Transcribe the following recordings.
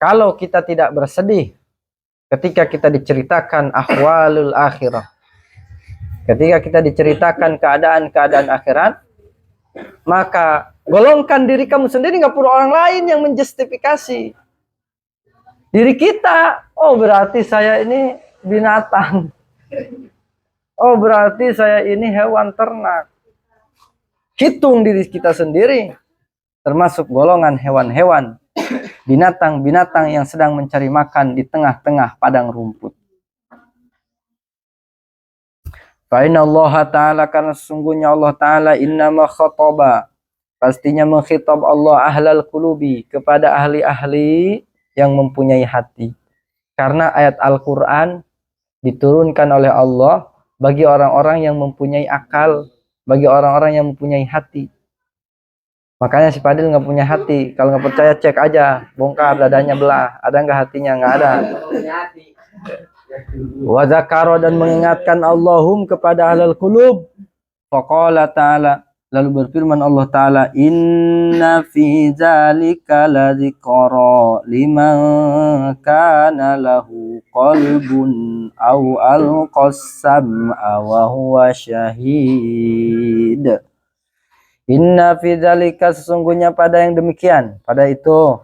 Kalau kita tidak bersedih ketika kita diceritakan ahwalul akhirah, ketika kita diceritakan keadaan-keadaan akhirat, maka golongkan diri kamu sendiri, nggak perlu orang lain yang menjustifikasi diri kita. Oh, berarti saya ini binatang. Oh, berarti saya ini hewan ternak. Hitung diri kita sendiri, termasuk golongan hewan-hewan, binatang-binatang yang sedang mencari makan di tengah-tengah padang rumput. Fa inna Allah Ta'ala, karena sesungguhnya Allah Ta'ala innama khataba, pastinya mengkhitab Allah ahlal qulubi, kepada ahli-ahli yang mempunyai hati. Karena ayat Al-Quran diturunkan oleh Allah bagi orang-orang yang mempunyai akal, bagi orang-orang yang mempunyai hati. Makanya si Fadil nggak punya hati. Kalau nggak percaya cek aja, bongkar dadanya belah, ada nggak hatinya? Nggak ada. Wa zakaro, dan mengingatkan Allahum kepada ahlul qulub. Faqala ta'ala, lalu berfirman Allah Ta'ala, inna fi zalika ladzikra liman kana lahu qalbun aw alqas sam'a wa huwa syahid. Inna fi zalika, sesungguhnya pada yang demikian, pada itu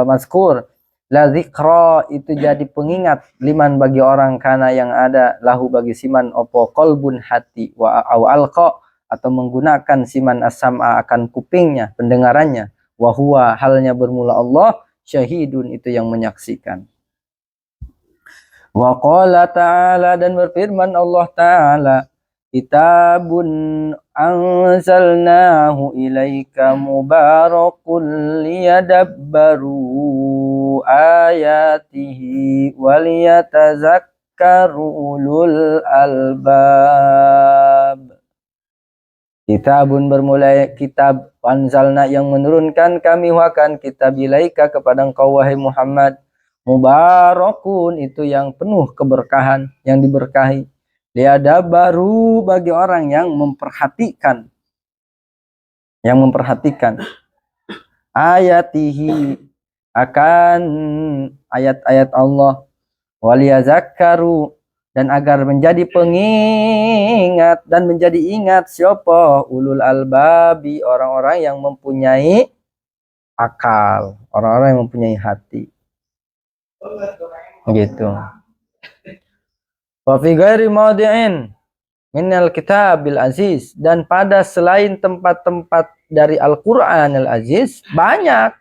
mazkur, la zikra, itu jadi pengingat, liman, bagi orang, kana yang ada, lahu bagi siman, opo qalbun, hati, wa au alqa, atau menggunakan siman as-sam'a, akan kupingnya, pendengarannya, wa huwa, halnya bermula Allah, syahidun, itu yang menyaksikan. Wa qala ta'ala, dan berfirman Allah Ta'ala, kitabun anzalnahu ilaika mubarakun liyadabbaru ayatihi waliyatazakkaru ulul albab. Kitabun, bermula kitab, anzalna, yang menurunkan kami, wakan kitab, ilaika, kepada engkau wahai Muhammad, mubarakun, itu yang penuh keberkahan, yang diberkahi, liada baru, bagi orang yang memperhatikan, ayatihi, akan ayat-ayat Allah, waliyazakkaru, dan agar menjadi pengingat dan menjadi ingat siapa, ulul albabi, orang-orang yang mempunyai akal, orang-orang yang mempunyai hati, gitu. Wa fi ghairi mawdi'in minal kitabil aziz, dan pada selain tempat-tempat dari Al-Qur'an al-Aziz banyak.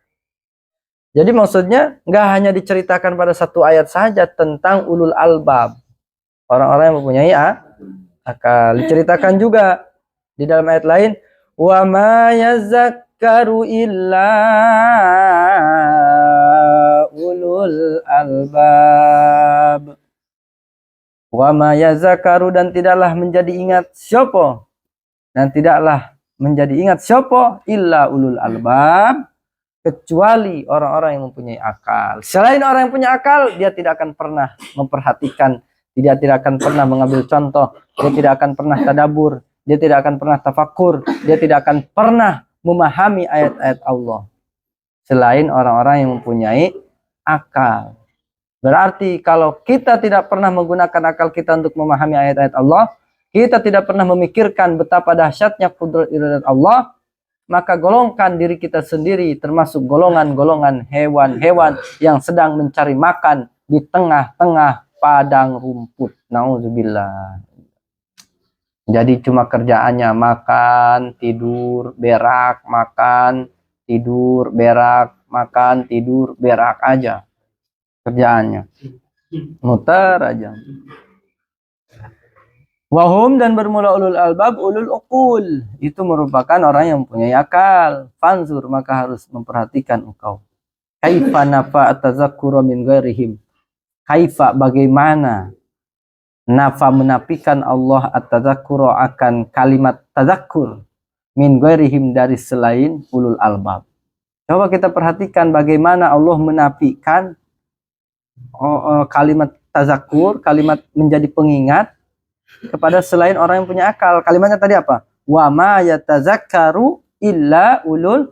Jadi maksudnya nggak hanya diceritakan pada satu ayat saja tentang ulul albab, orang-orang yang mempunyai akal. Diceritakan juga di dalam ayat lain, wa ma yazakkaru illa ulul albab. Wa ma yazakaru, dan tidaklah menjadi ingat siapa, dan tidaklah menjadi ingat siapa, illa ulul albab, kecuali orang-orang yang mempunyai akal. Selain orang yang punya akal, dia tidak akan pernah memperhatikan, dia tidak akan pernah mengambil contoh, dia tidak akan pernah tadabur, dia tidak akan pernah tafakur, dia tidak akan pernah memahami ayat-ayat Allah. Selain orang-orang yang mempunyai akal. Berarti kalau kita tidak pernah menggunakan akal kita untuk memahami ayat-ayat Allah, kita tidak pernah memikirkan betapa dahsyatnya kudrat iradat Allah, maka golongkan diri kita sendiri termasuk golongan-golongan hewan-hewan yang sedang mencari makan di tengah-tengah padang rumput. Nauzubillah. Jadi cuma kerjaannya makan, tidur, berak, makan, tidur, berak, makan, tidur, berak aja. Kerjaannya muter aja. Wahum, dan bermula ulul albab, ulul uqul, itu merupakan orang yang mempunyai akal. Fanzur, maka harus memperhatikan engkau. Kaifa nafa tazakkura min ghairihim, kaifa, bagaimana, nafa, menafikan Allah at-tazakkura, akan kalimat tazakkur, min ghairihim, dari selain ulul albab. Coba kita perhatikan bagaimana Allah menafikan kalimat tazakur, kalimat menjadi pengingat, kepada selain orang yang punya akal. Kalimatnya tadi apa? Wa ma yatazakkaru illa ulul,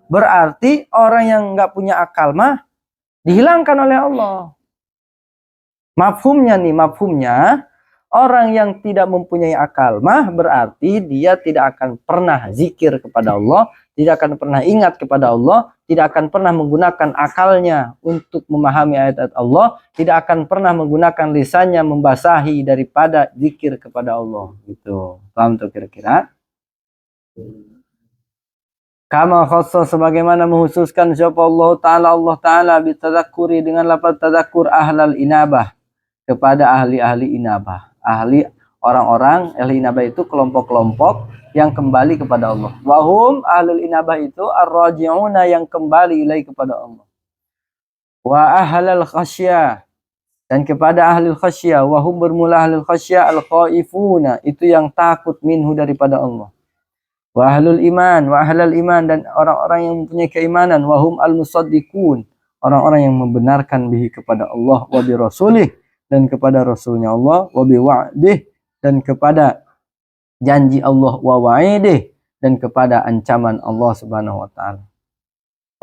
berarti orang yang nggak punya akal mah dihilangkan oleh Allah. Mafhumnya nih, mafhumnya orang yang tidak mempunyai akal mah berarti dia tidak akan pernah zikir kepada Allah, tidak akan pernah ingat kepada Allah, tidak akan pernah menggunakan akalnya untuk memahami ayat-ayat Allah, tidak akan pernah menggunakan lisannya membasahi daripada zikir kepada Allah. Gitu. Paham tuh kira-kira? Kama khassa sebagaimana menghususkan siapa Allah Ta'ala bitadzakuri dengan lafaz tadzakur ahlal inabah, kepada ahli-ahli inabah. Ahli orang-orang ahli inabah itu kelompok-kelompok yang kembali kepada Allah. Wahum ahlul inabah itu ar-raji'una yang kembali ilai kepada Allah. Wa ahlal khasyah, dan kepada ahli khasyah. Wahum bermula ahli khasyah al-khaifuna, itu yang takut minhu daripada Allah. Wa ahlul iman, wa ahlal iman, dan orang-orang yang mempunyai keimanan. Wahum al-musaddiqun, orang-orang yang membenarkan bihi kepada Allah, wa bi rasulih, dan kepada rasulnya Allah, wa bi wa'dih, dan kepada janji Allah, wa wa'idih, dan kepada ancaman Allah Subhanahu wa taala.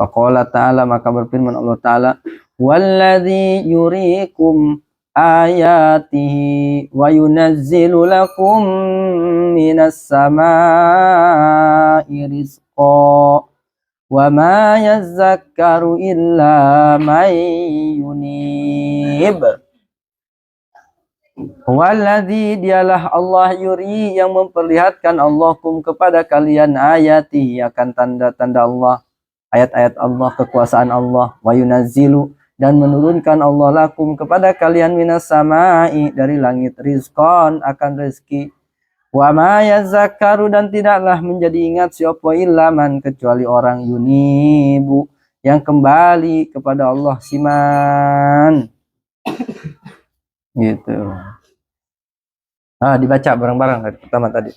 Faqala ta'ala, maka berfirman Allah taala, walladzi yuriikum ayatihi wa yunazzilu lakum minas samaa'i rizqa wa ma yazakkaru illa man yunib. Walladzi, dialah Allah, yuri, yang memperlihatkan Allahkum kepada kalian ayati, akan tanda-tanda Allah, ayat-ayat Allah, kekuasaan Allah, wa yunazzilu, dan menurunkan Allah lakum kepada kalian minas samai, dari langit, rizqan, akan rezeki. Wa ma yazakkaru, dan tidaklah menjadi ingat siapa illa man, kecuali orang yunibu, yang kembali kepada Allah, siman. Gitu. Dibaca bareng-bareng dari pertama tadi.